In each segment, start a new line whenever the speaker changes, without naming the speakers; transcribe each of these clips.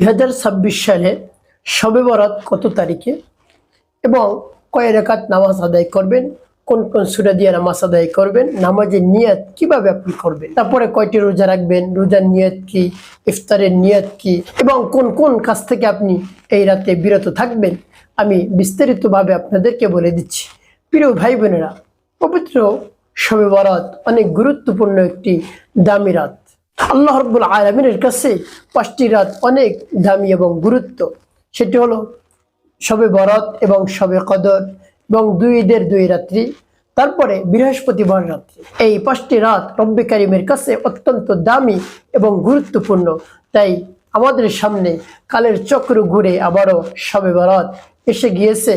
2026 সালে শবে বরাত কত তারিখে এবং কয় রাকাত নামাজ আদায় করবেন, কোন কোন সূরা দিয়ে নামাজ আদায় করবেন, নামাজের নিয়ত কিভাবে আপনি করবেন, তারপরে কয়টি রোজা রাখবেন, রোজার নিয়ত কি, ইফতারের নিয়ত কি এবং কোন কোন কাজ থেকে আপনি এই রাতে বিরত থাকবেন, আমি বিস্তারিতভাবে আপনাদেরকে বলে দিচ্ছি। প্রিয় ভাই বোনেরা, পবিত্র শবে বরাত অনেক গুরুত্বপূর্ণ একটি দামি রাত। আল্লাহ রাব্বুল আলামিনের কাছে 5টি রাত অনেক দামি এবং গুরুত্ব। সেটি হলো শবে বরাত এবং শবে কদর এবং 2 ঈদের 2 রাত্রি, তারপরে বৃহস্পতিবার রাত্রি। এই 5টি রাত রব্বে কারিমের কাছে অত্যন্ত দামি এবং গুরুত্বপূর্ণ। তাই আমাদের সামনে কালের চক্র ঘুরে আবারও শবে বরাত এসে গিয়েছে।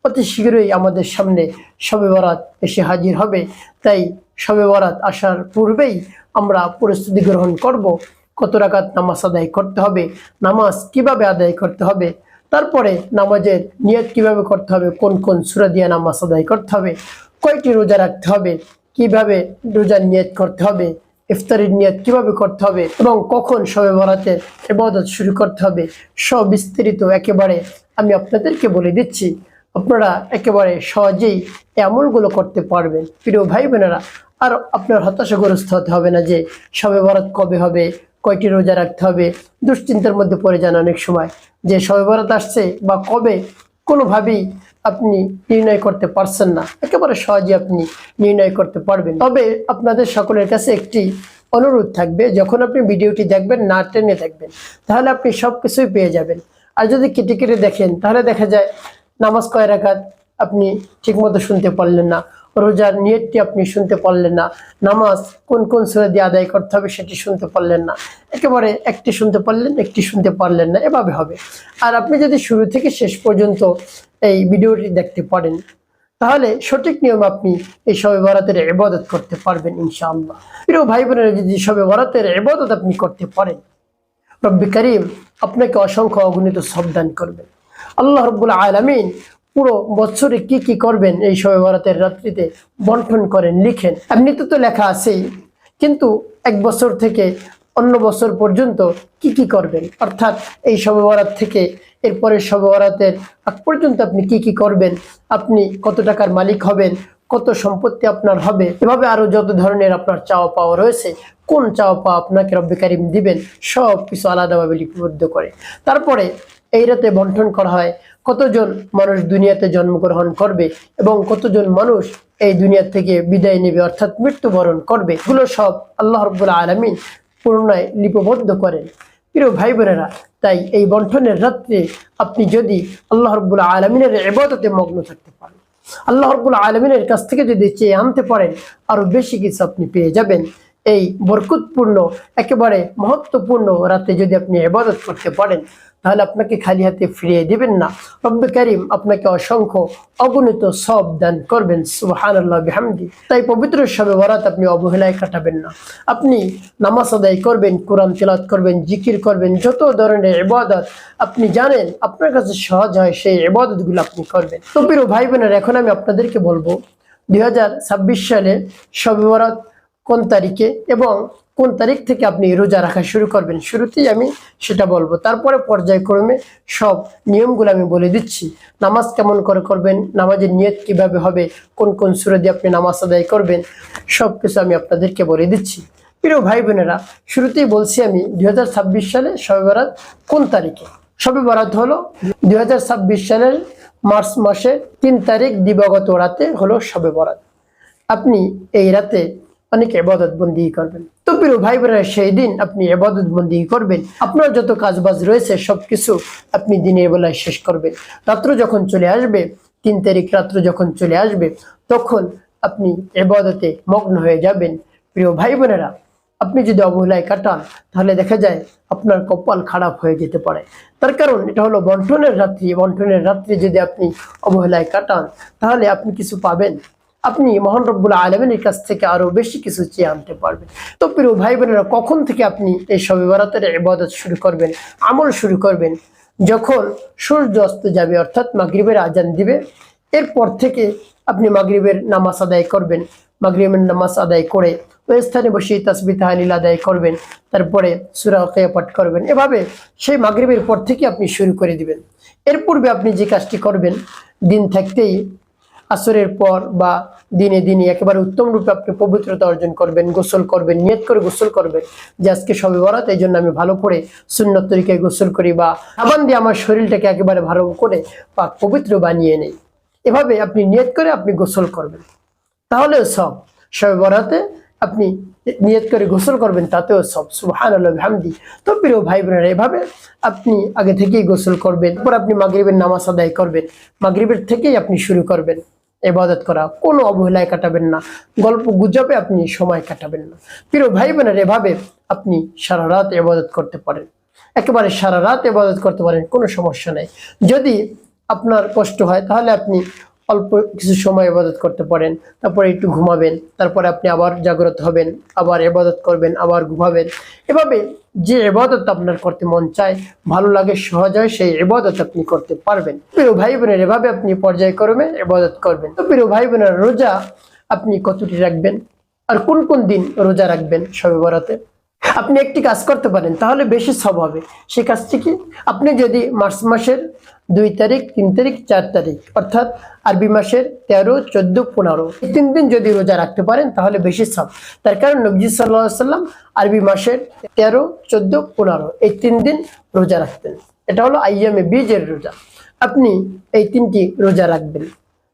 অতি শীঘ্রই আমাদের সামনে শবে বরাত এসে হাজির হবে। তাই শবে বরাত আসার পূর্বেই আমরা প্রস্তুতি গ্রহণ করব। কত রাকাত নামাজ আদায় করতে হবে, নামাজ কিভাবে আদায় করতে হবে, তারপরে নামাজের নিয়ত কিভাবে করতে হবে, কোন কোন সূরা দিয়ে নামাজ আদায় করতে হবে, কয়টি রোজা রাখতে হবে, কিভাবে রোজার নিয়ত করতে হবে, ইফতারের নিয়ত কিভাবে করতে হবে এবং কখন শবে বরাতের ইবাদত শুরু করতে হবে, সব বিস্তারিত একেবারে আমি আপনাদেরকে বলে দিচ্ছি। আপনারা একেবারে সহজেই এই আমলগুলো করতে পারবেন। প্রিয় ভাই বোনেরা, আর আপনার হতাশাগ্রস্ত হতে হবে না যে শবে বরাত কবে হবে, কয়টি রোজা রাখতে হবে। দুশ্চিন্তার মধ্যে পড়ে যান অনেক সময় যে শবে বরাত আসছে বা কবে, কোনোভাবেই আপনি নির্ণয় করতে পারছেন না। একেবারে সহজে আপনি নির্ণয় করতে পারবেন। তবে আপনাদের সকলের কাছে একটি অনুরোধ থাকবে, যখন আপনি ভিডিওটি দেখবেন না টেনে দেখবেন, তাহলে আপনি সব কিছুই পেয়ে যাবেন। আর যদি কেটে কেটে দেখেন তাহলে দেখা যায় নামাজ কয় রাকাত আপনি ঠিকমতো শুনতে পারলেন না, রোজার নিয়তটি আপনি শুনতে পারলেন না, নামাজ কোন কোন সূরা দিয়ে আদায় করতে হবে সেটি শুনতে পারলেন না, একেবারে একটি শুনতে পারলেন, একটি শুনতে পারলেন না, এভাবে হবে। আর আপনি যদি শুরু থেকে শেষ পর্যন্ত এই ভিডিওটি দেখতে পারেন তাহলে সঠিক নিয়ম আপনি এই শবে বরাতের ইবাদত করতে পারবেন ইনশাআল্লাহ। প্রিয় ভাই বোনেরা, যদি শবে বরাতের ইবাদত আপনি করতে পারেন, রব্বে কারীম আপনাকে অসংখ্য অগণিত সওয়াব দান করবেন। আল্লাহ রাব্বুল আলামিন পুরো বছরে কি কি করবেন এই শবে বরাতের রাত্রিতে বন্টন করেন, লিখেন। এমনিতে তো লেখা আছেই, কিন্তু 1 বছর থেকে অন্য বছর পর্যন্ত কি কি করবেন, অর্থাৎ এই শবে বরাত থেকে এরপরে শবে বরাতের আগ পর্যন্ত আপনি কি কি করবেন, আপনি কত টাকার মালিক হবেন, কত সম্পত্তি আপনার হবে, এভাবে আরো যত ধরনের আপনার চাওয়া পাওয়া রয়েছে, কোন চাওয়া পাওয়া আপনাকে রব্বে কারীম দিবেন, সব কিছু আলাদাভাবে লিপিবদ্ধ করে তারপরে এই রাতে বন্টন করা হয়। কতজন মানুষ দুনিয়াতে জন্মগ্রহণ করবে এবং কতজন মানুষ এই দুনিয়া থেকে বিদায় নেবে, অর্থাৎ মৃত্যুবরণ করবে, এগুলো সব আল্লাহ রাব্বুল আলামিন পুনরায় লিপিবদ্ধ করেন। প্রিয় ভাই বোনেরা, তাই এই বন্টনের রাত্রে আপনি যদি আল্লাহ রাব্বুল আলামিনের ইবাদতে মগ্ন থাকতে পারেন, আল্লাহ রাব্বুল আলামিনের কাছ থেকে যদি চেয়ে আনতে পারেন, আরো বেশি কিছু আপনি পেয়ে যাবেন। এই বরকতপূর্ণ একেবারে মহত্বপূর্ণ রাতে যদি আপনি ইবাদত করতে পারেন, তাহলে আপনাকে খালি হাতে ফিরিয়ে দিবেন না, রব্বে কারীম আপনাকে অসংখ্য অগণিত সওয়াব দান করবেন। সুবহানাল্লাহ বিহামদি। তাই পবিত্র শবে বরাত আপনি অবহেলায় কাটাবেন না। আপনি নামাজ আদায় করবেন, কোরআন তেলাওয়াত করবেন, জিকির করবেন, যত ধরনের ইবাদত আপনি জানেন আপনার কাছে সহজ হয় সেই ইবাদতগুলো আপনি করবেন। তো প্রিয় ভাই বোনেরা, এখন আমি আপনাদেরকে বলবো 2026 সালে শবে বরাত কোন তারিখে এবং কোন তারিখ থেকে আপনি রোজা রাখা শুরু করবেন। শুরুতেই আমি সেটা বলবো, তারপরে পর্যায়ক্রমে সব নিয়মগুলো আমি বলে দিচ্ছি। নামাজ কেমন করে করবেন, নামাজের নিয়ত কিভাবে হবে, কোন কোন সূরা দিয়ে আপনি নামাজ আদায় করবেন, সব কিছু আমি আপনাদেরকে বলে দিচ্ছি। প্রিয় ভাই বোনেরা, শুরুতেই বলছি আমি 2026 সালে শবে বরাত কোন তারিখে। শবে বরাত হলো 2026 সালের মার্চ মাসের 3 তারিখ দিবাগত রাতে হলো শবে বরাত। আপনি এই রাতে অনেক ইবাদত বন্দি করবেন। তো প্রিয় ভাই বোনেরা, সেই দিন আপনি ইবাদত বন্দি করবেন, আপনার যত কাজবাজ রয়েছে সবকিছু আপনি দিনের বেলায় শেষ করবেন। রাত্র যখন চলে আসবে, 3 তারিখ রাত্র যখন চলে আসবে, তখন আপনি ইবাদতে মগ্ন হয়ে যাবেন। প্রিয় ভাই বোনেরা, আপনি যদি অবহেলায় কাটান তাহলে দেখা যায় আপনার কপাল খারাপ হয়ে যেতে পারে। তার কারণ এটা হলো বন্টনের রাত্রি। বন্টনের রাত্রি যদি আপনি অবহেলায় কাটান তাহলে আপনি কিছু পাবেন, আপনি মহান রব্বুল আলামিনের কাছ থেকে আরো বেশি কিছু চেয়ে আনতে পারবেন। তো প্রিয় ভাই বোনেরা, কখন থেকে আপনি এই শবে বরাতের ইবাদত শুরু করবেন, আমল শুরু করবেন? যখন সূর্য অস্ত যাবে, অর্থাৎ মাগরিবের আজান দিবে, এরপর থেকে আপনি মাগরিবের নামাজ আদায় করবেন। মাগরিবের নামাজ আদায় করে ওই স্থানে বসে তাসবিহ তাহলিল আদায় করবেন, তারপরে সূরা ওয়াকিয়া পাঠ করবেন। এভাবে সেই মাগরিবের পর থেকে আপনি শুরু করে দিবেন। এর পূর্বে আপনি যে কাজটি করবেন, দিন থাকতেই আসরের পর বা দিনে দিনে একেবারে উত্তম রূপে আপনি পবিত্রতা অর্জন করবেন, গোসল করবেন, নিয়ত করে গোসল করবেন যে আজকে শবে বরাত, এই জন্য আমি ভালো করে সুন্নত তরিকায় গোসল করি বা সাবান দিয়ে আমার শরীরটাকে একেবারে ভালো করে পাক পবিত্র বানিয়ে নেই। এভাবে আপনি নিয়ত করে আপনি গোসল করবেন, তাহলেও সব। শবে বরাতে আপনি নিয়ত করে গোসল করবেন, তাতেও সব। সুবহানাল্লাহ বিহামদি। তো প্রিয় ভাই বোনেরা, এভাবে আপনি আগে থেকেই গোসল করবেন, তারপর আপনি মাগরিবের নামাজ আদায় করবেন। মাগরিবের থেকেই আপনি শুরু করবেন ইবাদত করা, কোনো অবহেলায় কাটাবেন না, গল্প গুজবে আপনি সময় কাটাবেন না। প্রিয় ভাই বোনেরা, এভাবে আপনি সারা রাত ইবাদত করতে পারেন, একেবারে সারা রাত ইবাদত করতে পারেন, কোনো সমস্যা নেই। যদি আপনার কষ্ট হয় তাহলে আপনি অল্প কিছু সময় ইবাদত করতে পারেন, তারপরে একটু ঘুমাবেন, তারপরে আপনি আবার জাগ্রত হবেন, আবার ইবাদত করবেন, আবার ঘুমাবেন। এভাবে যে ইবাদত আপনার করতে মন চায়, ভালো লাগে, সহজ হয়, সেই ইবাদত আপনি করতে পারবেন। প্রিয় ভাই বোনের, এভাবে আপনি পর্যায়ক্রমে ইবাদত করবেন। তো প্রিয় ভাই বোনের, রোজা আপনি কতটি রাখবেন আর কোন কোন দিন রোজা রাখবেন শবে বরাতে? আপনি একটি কাজ করতে পারেন, তাহলে বেশি সব হবে। সেই কাজটি কি? আপনি যদি মার্চ মাসের 2 তারিখ, 3 তারিখ, 4 তারিখ, অর্থাৎ আরবি মাসের 13, 14, 15 এই 3 দিন যদি রোজা রাখতে পারেন তাহলে বেশি সব। তার কারণ নবী সাল্লাল্লাহু আলাইহি সাল্লাম আরবি মাসের 13, 14, 15 এই 3 দিন রোজা রাখতেন। এটা হলো আইয়ামে বীজের রোজা। আপনি এই 3টি রোজা রাখবেন।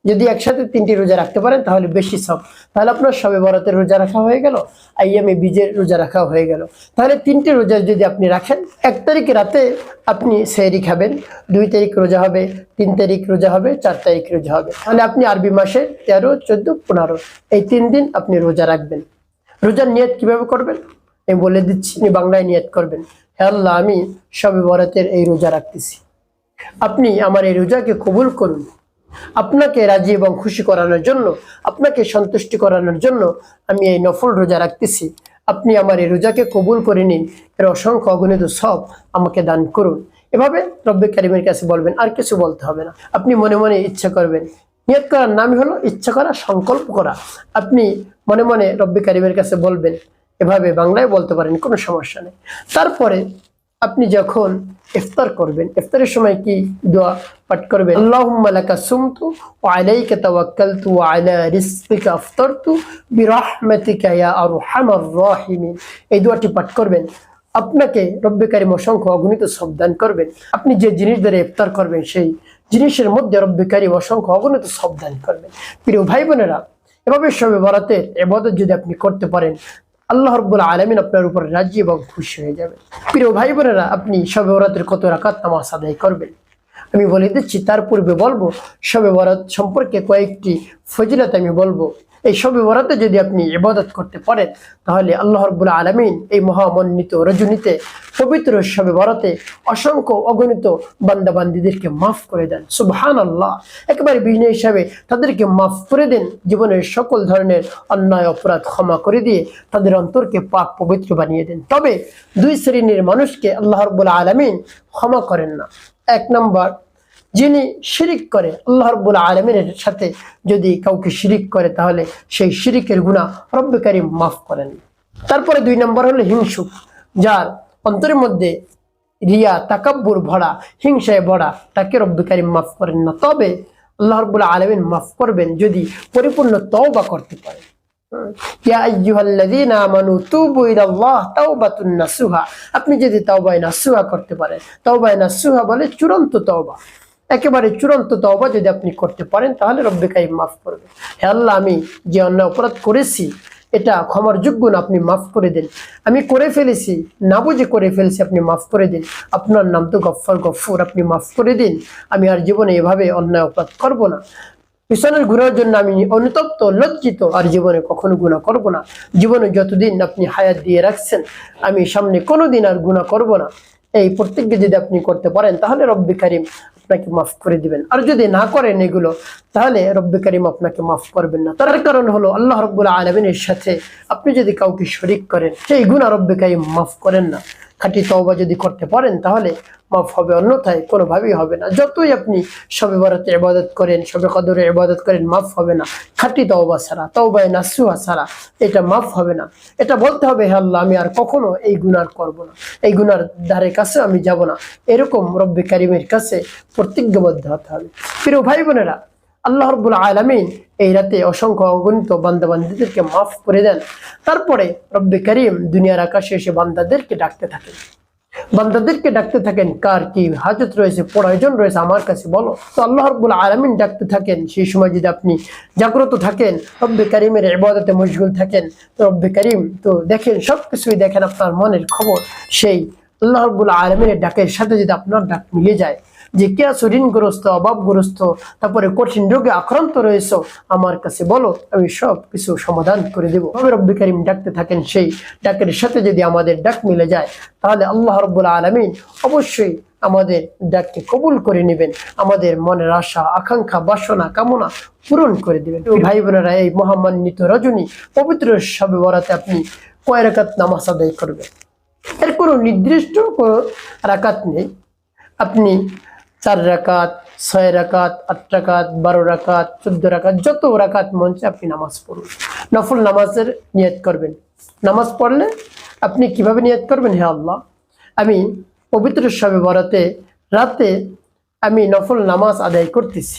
যদি একসাথে 3টি রোজা রাখতে পারেন তাহলে বেশি সব। তাহলে আপনার শবে বরাতের রোজা রাখা হয়ে গেল, আইয়ামে বীজের রোজা রাখা হয়ে গেল। তাহলে 3টি রোজা যদি আপনি রাখেন, 1 তারিখ রাতে আপনি সেহরি খাবেন, 2 তারিখ রোজা হবে, 3 তারিখ রোজা হবে, 4 তারিখ রোজা হবে। তাহলে আপনি আরবি মাসে 13, 14, 15 এই 3 দিন আপনি রোজা রাখবেন। রোজার নিয়ত কিভাবে করবেন আমি বলে দিচ্ছি। আপনি বাংলায় নিয়ত করবেন, হে আল্লাহ, আমি শবে বরাতের এই রোজা রাখতেছি, আপনি আমার এই রোজাকে কবুল করুন। আপনাকে রাজি এবং খুশি করানোর জন্য, আপনাকে সন্তুষ্টি করানোর জন্য আমি এই নফল রোজা রাখতেছি। আপনি আমার এই রোজাকে কবুল করে নিন, এর অসংখ্য অগণিত সব আমাকে দান করুন। এভাবে রব্বে কারিমের কাছে বলবেন, আর কিছু বলতে হবে না। আপনি মনে মনে ইচ্ছা করবেন। নিয়ত করার নামই হলো ইচ্ছা করা, সংকল্প করা। আপনি মনে মনে রব্বে কারিমের কাছে বলবেন, এভাবে বাংলায় বলতে পারেন, কোনো সমস্যা নেই। তারপরে আপনি যখন ইফতার করবেন, ইফতারের সময় কি দোয়া পাঠ করবেন? আল্লাহুম্মা লাকা সুমতু ওয়া আলাইকা তাওয়াক্কালতু ওয়া আলা রিজকিকা আফতারতু বিরহমাতিকা ইয়া আরহামার রাহিমিন। এই দোয়াটি পাঠ করবেন। আপনাকে রব্বে কারিম অসংখ্য অগণিত সব দান করবেন। আপনি যে জিনিস দ্বারা ইফতার করবেন সেই জিনিসের মধ্যে রব্বে কারিম অসংখ্য অগণিত সব দান করবেন। প্রিয় ভাই বোনেরা, এভাবে শবে বরাতের ইবাদত যদি আপনি করতে পারেন, আল্লাহ রাব্বুল আলামিন আপনার উপর রাজি এবং খুশি হয়ে যাবে। প্রিয় ভাই বোনেরা, আপনি শবে বরাতের কত রাকাত নামাজ আদায় করবেন আমি বলে দিচ্ছি। তার পূর্বে বলবো শবে বরাত সম্পর্কে কয়েকটি ফজিলত আমি বলবো। এই শবে বরাতে যদি আপনি ইবাদত করতে পারেন তাহলে আল্লাহ রাব্বুল আলামিন এই মহামন্বিত রজনীতে, পবিত্র শবে বরাতে অসংখ্য অগণিত বান্দা বান্দীদেরকে মাফ করে দেন। সুবহানাল্লাহ। একেবারে বিনয় হিসাবে তাদেরকে মাফ করে দেন, জীবনের সকল ধরনের অন্যায় অপরাধ ক্ষমা করে দিয়ে তাদের অন্তরকে পাক পবিত্র বানিয়ে দেন। তবে 2 শ্রেণীর মানুষকে আল্লাহ রাব্বুল আলামিন ক্ষমা করেন না। 1 নম্বর, যিনি শিরিক করে, আল্লাহ রাব্বুল আলামিনের সাথে যদি কাউকে শিরিক করে তাহলে সেই শিরিকের গুনাহ রব্বে কারিম মাফ করেন। তারপরে 2 নম্বর হলো হিংসুক, যার অন্তরের মধ্যে রিয়া, তাকাব্বুর ভরা, হিংসায় ভরা, তাকে রব্বে কারিম মাফ করেন না। তবে আল্লাহ রাব্বুল আলামিন মাফ করবেন যদি পরিপূর্ণ তওবা করতে পারে। ইয়া আইয়ুহাল্লাযীনা আমানু তুবু ইলাল্লাহ তাওবাতুন নাসুহা। আপনি যদি তাওবায়ে নাসুহা করতে পারেন, তাওবায়ে নাসুহা বলে চূড়ান্ত তওবা, একেবারে চূড়ান্ত তওবা যদি আপনি করতে পারেন তাহলে রব্বে কারিম মাফ করবে। হে আল্লাহ, আমি যে অন্যায় অপরাধ করেছি এটা ক্ষমার যোগ্য না, আপনি মাফ করে দিন। আমি করে ফেলেছি, না বুঝে করে ফেলেছি, আপনি মাফ করে দিন। আপনার নাম তো গফফার, গফুর, আপনি মাফ করে দিন। আমি আর জীবনে এভাবে অন্যায় অপরাধ করব না। পিছনের গুনার জন্য আমি অনুতপ্ত, লজ্জিত, আর জীবনে কখনো গুনাহ করব না। জীবনে যতদিন আপনি হায়াত দিয়ে রাখছেন আমি সামনে কোনোদিন আর গুনাহ করব না। এই প্রত্যেককে যদি আপনি করতে পারেন তাহলে রব্বে কারিম আপনাকে মাফ করে দিবেন। আর যদি না করেন এগুলো তাহলে রব্বে কারিম আপনাকে মাফ করবেন না। তার কারণ হলো আল্লাহ রাব্বুল আলামিনের সাথে আপনি যদি কাউকে শরীক করেন সেই গুনাহ রব্বে কারিম মাফ করেন না। খাঁটি তওবা যদি করতে পারেন তাহলে মাফ হবে, অন্যথায় কোনোভাবেই হবে না। যতই আপনি শবে বরাতে ইবাদত করেন, শবে কদরে ইবাদত করেন, মাফ হবে না খাঁটি তওবা ছাড়া, তওবায়ে নাসুহা ছাড়া এটা মাফ হবে না। এটা বলতে হবে, হে আল্লাহ আমি আর কখনো এই গুনাহ করব না, এই গুনার ধারে কাছে আমি যাব না, এরকম রব্বে কারিমের কাছে প্রতিজ্ঞাবদ্ধ হতে হবে। প্রিয় ভাই বোনেরা, আল্লাহ রাব্বুল আলামিন এই রাতে অসংখ্য অগণিত বান্দাবান্দীদেরকে মাফ করে দেন। তারপরে রব্বে কারিম দুনিয়ার আকাশে এসে বান্দাদেরকে ডাকতে থাকেন, বান্দাদেরকে ডাকতে থাকেন, কার কি হাজত রয়েছে, প্রয়োজন রয়েছে আমার কাছে বলো। তো আল্লাহ রাব্বুল আলামিন ডাকতে থাকেন। সেই সময় যদি আপনি জাগ্রত থাকেন, রব্বে কারিমের ইবাদতে মশগুল থাকেন, তো রব্বে কারিম তো দেখেন, সবকিছুই দেখেন, আপনার মনের খবর। সেই আল্লাহ রাব্বুল আলামিনের ডাকের সাথে যদি আপনার ডাক মিলে যায় যে কে আছো ঋণগ্রস্ত, অভাবগ্রস্ত, তারপরে কঠিন রোগে আক্রান্ত রয়েছে, আমার কাছে বলো, আমি সব কিছু সমাধান করে দেবো। রব্বে কারিম ডাকতে থাকেন, সেই ডাকের সাথে যদি আমাদের ডাক মিলে যায় তাহলে আল্লাহ রাব্বুল আলামিন অবশ্যই আমাদের ডাককে কবুল করে নেবেন, আমাদের মনের আশা, আকাঙ্ক্ষা, বাসনা, কামনা পূরণ করে দিবেন। ভাই বোনেরা, এই মহামান্বিত রজনী পবিত্র শবে বরাতে আপনি কয় রাকাত নামাজ আদায় করবেন? এর কোনো নির্দিষ্ট কোনো রাকাত নেই। আপনি 4 রাকাত, 6 রাকাত, 8 রাকাত, 12 রাকাত, 14 রাকাত, যত রাকাত মন চায় আপনি নামাজ পড়ুন। নফল নামাজের নিয়ত করবেন। নামাজ পড়লে আপনি কিভাবে নিয়ত করবেন? হে আল্লাহ, আমি পবিত্র শবে বরাতে রাতে আমি নফল নামাজ আদায় করতেছি।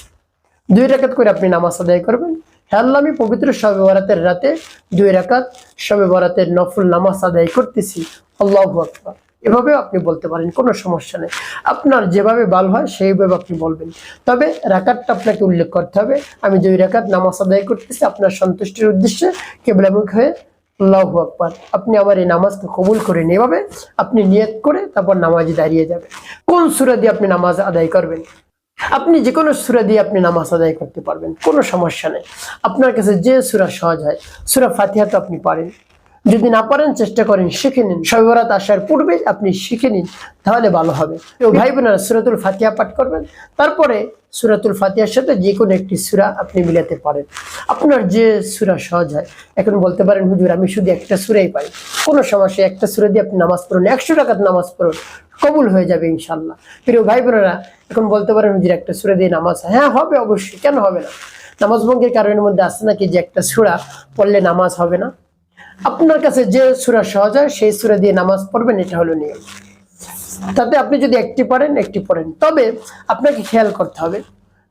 2 রাকাত করে আপনি নামাজ আদায় করবেন। হে আল্লাহ, আমি পবিত্র শবে বরাতের রাতে 2 রাকাত শবে বরাতের নফল নামাজ আদায় করতেছি। আল্লাহু আকবার। এভাবে আপনি বলতে পারেন, কোনো সমস্যা নেই। আপনার যেভাবে ভালো হয় সেইভাবে আপনি বলবেন। তবে রাকাতটা আপনাকে উল্লেখ করতে হবে, আমি 2 রাকাত নামাজ আদায় করতেছি আপনার সন্তুষ্টির উদ্দেশ্যে কিবলামুখ হয়ে। আল্লাহু আকবার। আপনি আমার এই নামাজকে কবুল করে নিন। এভাবে আপনি নিয়ত করে তারপর নামাজে দাঁড়িয়ে যাবেন। কোন সূরা দিয়ে আপনি নামাজ আদায় করবেন? আপনি যে কোনো সূরা দিয়ে আপনি নামাজ আদায় করতে পারবেন, কোনো সমস্যা নেই। আপনার কাছে যে সূরা সহজ হয়, সূরা ফাতিহা তো আপনি পারেন, যদি না পারেন চেষ্টা করেন শিখে নিন। শবে বরাত আসার পূর্বে আপনি শিখে নিন, তাহলে ভালো হবে। তো ভাই বোনেরা, সূরাতুল ফাতিহা পাঠ করবেন, তারপরে সূরাতুল ফাতিহার সাথে যে কোনো একটি সূরা আপনি মিলাতে পারেন, আপনার যে সূরা সহজ হয়। এখন বলতে পারেন, হুজুর আমি শুধু একটা সূরাই পারি, কোনো সমস্যা, একটা সূরা দিয়ে আপনি নামাজ পড়ুন, 100 রাকাত নামাজ পড়ুন, কবুল হয়ে যাবে ইনশাআল্লাহ। প্রিয় ভাই বোনেরা, এখন বলতে পারেন, হুজুর একটা সূরা দিয়ে নামাজ, হ্যাঁ হবে, অবশ্যই, কেন হবে না? নামাজ ভঙ্গের কারণের মধ্যে আছে নাকি যে একটা সূরা পড়লে নামাজ হবে না? আপনার কাছে যে সূরা সহজ হয় সেই সূরা দিয়ে নামাজ পড়বেন, এটা হলো নিয়ম। তাতে আপনি যদি একটি পারেন, একটি পড়েন। তবে আপনাকে খেয়াল করতে হবে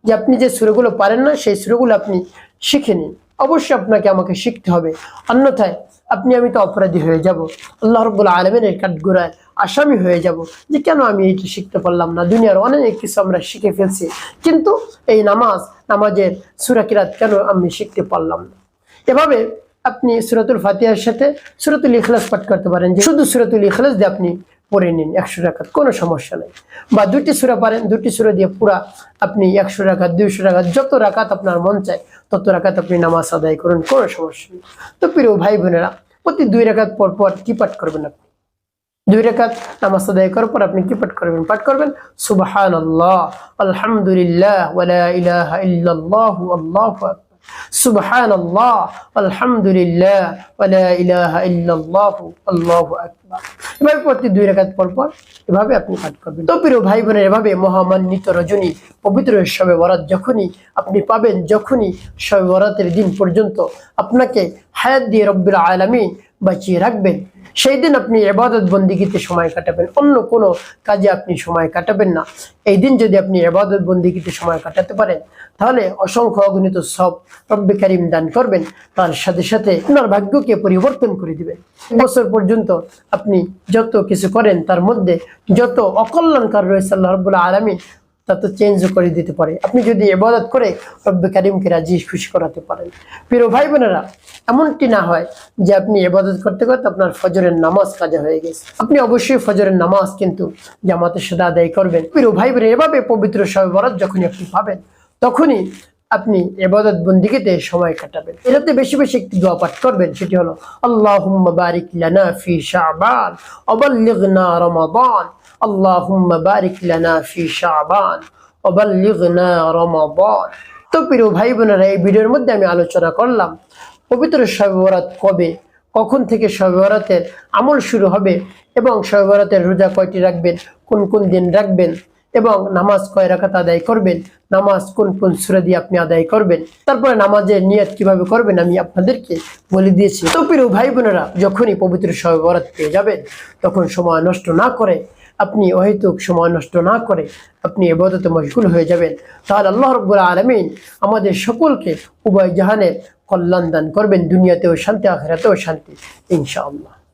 যে আপনি যে সূরাগুলো পারেন না সেই সূরাগুলো আপনি শিখে নিন। অবশ্যই আপনাকে আমাকে শিখতে হবে, অন্যথায় আমি তো অপরাধী হয়ে যাব, আল্লাহ রাব্বুল আলামিনের কাঠগড়ায় আসামি হয়ে যাব যে কেন আমি এইটা শিখতে পারলাম না। দুনিয়ার অনেক কিছু আমরা শিখে ফেলছি, কিন্তু এই নামাজের সূরা কিরাত কেন আমি শিখতে পারলাম না। এভাবে আপনি সূরাতুল ফাতিহার সাথে সূরাতুল ইখলাস পাঠ করতে পারেন, যে শুধু সূরাতুল ইখলাস দিয়ে আপনি পড়ে নিন 100 রাকাত, কোনো সমস্যা নেই। বা 2টি সূরা পারেন, 2টি সূরা দিয়ে পুরা আপনি 100 রাকাত, 200 রাকাত, যত রাকাত আপনার মন চায় তত রাকাত আপনি নামাজ আদায় করুন, কোনো সমস্যা নেই। তো প্রিয় ভাই বোনেরা, প্রতি 2 রাকাত পর পর কি পাঠ করবেন? আপনি 2 রাকাত নামাজ আদায় করার পর আপনি কি পাঠ করবেন? পাঠ করবেন সুবহানাল্লাহ, আলহামদুলিল্লাহ, ওয়া লা ইলাহা ইল্লাল্লাহু, আল্লাহু আকবার। সুবহানাল্লাহ, আলহামদুলিল্লাহ, ওয়া লা ইলাহা ইল্লাল্লাহু, আল্লাহু আকবার। এভাবে প্রতি 2 রাকাত পর পর এভাবে আপনি পাঠ করবেন। তো প্রিয় ভাই বোনের, এভাবে মহামান্বিত রজনী পবিত্র শবে বরাত যখনই আপনি পাবেন, যখনই শবে বরাতের দিন পর্যন্ত আপনাকে হায়াত দিয়ে রব্বুল আলামিন বাঁচিয়ে রাখবেন, সেই দিন আপনি ইবাদত বন্দিগিতে সময় কাটাবেন, অন্য কোনো কাজে আপনি সময় কাটাবেন না। এই দিন যদি আপনি ইবাদত বন্দিগিতে সময় কাটাতে পারেন তাহলে অসংখ্য অগণিত সব রব্বে কারিম দান করবেন, তার সাথে সাথে আপনার ভাগ্যকে পরিবর্তন করে দিবেন। বছর পর্যন্ত আপনি যত কিছু করেন তার মধ্যে যত অকল্যাণকার রয়েছে আল্লাহ রাব্বুল আলামিন তা তো চেঞ্জ করে দিতে পারে, আপনি যদি ইবাদত করে রব্বে কারিমকে রাজি খুশি করাতে পারেন। প্রিয় ভাই বোনেরা, এমনটি না হয় যে আপনি ইবাদত করতে করতে আপনার ফজরের নামাজ কাজা হয়ে গেছে। আপনি অবশ্যই ফজরের নামাজ কিন্তু জামাতের সাথে আদায় করবেন। প্রিয় ভাই বোনেরা, এভাবে পবিত্র শবে বরাত যখনই আপনি পাবেন তখনই আপনি ইবাদত বন্দিগিতে সময় কাটাবেন। এটাতে বেশি বেশি একটি দোয়া পাঠ করবেন, সেটি হলো আল্লাহুম্মা বারিক লানা ফি শাবান ওয়া বাল্লিগনা রমাদান, আল্লাহুম্মা বারিক লানা ফি শাবান ওয়া বাল্লিগনা রমাদান। তো প্রিয় ভাই বোনেরা, এই ভিডিওর মধ্যে আমি আলোচনা করলাম পবিত্র শবে বরাত কবে, কখন থেকে শবে বরাতের আমল শুরু হবে এবং শবে বরাতের রোজা কয়টি রাখবেন, কোন কোন দিন রাখবেন এবং নামাজ কয় রাকাত আদায় করবেন, নামাজ কোন কোন সূরা দিয়ে আপনি আদায় করবেন, তারপরে নামাজের নিয়ত কিভাবে করবেন আমি আপনাদেরকে বলে দিয়েছি। তো প্রিয় ভাই বোনেরা, যখনই পবিত্র শবে বরাত পেয়ে যাবেন তখন সময় নষ্ট না করে আপনি অহেতুক সময় নষ্ট না করে আপনি ইবাদতে মশগুল হয়ে যাবেন। তাহলে আল্লাহ রাব্বুল আলামিন আমাদের সকলকে উভয় জাহানের কল্যাণ দান করবেন, দুনিয়াতেও শান্তি, আখিরাতেও শান্তি ইনশাআল্লাহ।